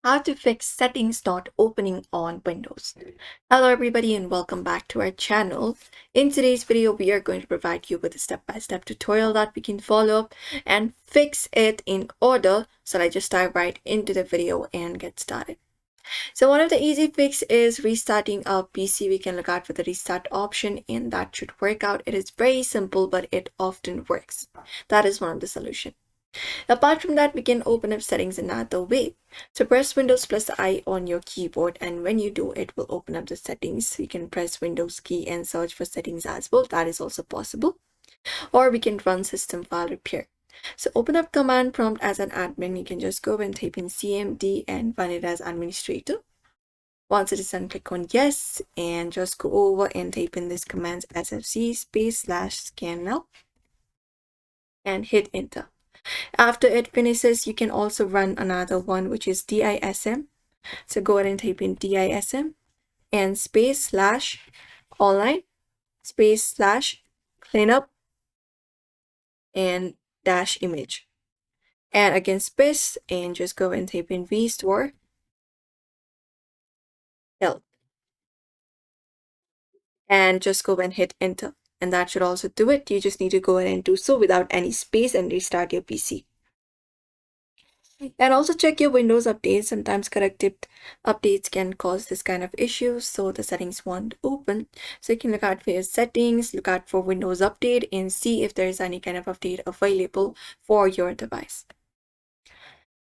How to fix settings not opening on Windows. Hello everybody and welcome back to our channel. In today's video, we are going to provide you with a step-by-step tutorial that we can follow and fix it in order. So I just dive right into the video and get started. So one of the easy fix is restarting our PC. We can look out for the restart option and that should work out. It is very simple, but it often works. That is one of the solutions. Apart from that, we can open up settings another way. So press Windows plus I on your keyboard, and when you do, it will open up the settings. You can press Windows key and search for settings as well. That is also possible. Or we can run system file repair. So open up command prompt as an admin. You can just go and type in cmd and run it as administrator. Once it is done, click on yes and just go over and type in this command sfc /scan now and hit enter. After it finishes, you can also run another one, which is dism. So go ahead and type in dism and /online /cleanup and -image. And again space and just go and type in restore help. And just go and hit enter. And that should also do it. You just need to go ahead and do so without any space and restart your PC. And also check your Windows updates. Sometimes corrective updates can cause this kind of issues, so the settings won't open. So you can look out for your settings, look out for Windows update and see if there is any kind of update available for your device.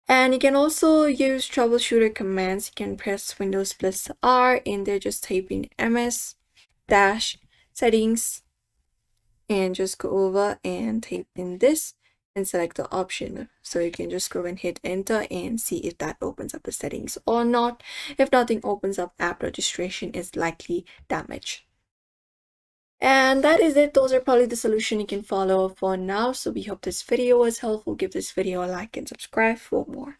And you can also use troubleshooter commands. You can press Windows plus R and there just type in ms-settings and just go over and type in this and select the option. So you can just go and hit enter and see if that opens up the settings or not. If nothing opens up, app registration is likely damaged. And that is it. Those are probably the solution you can follow for now. So we hope this video was helpful. Give this video a like and subscribe for more.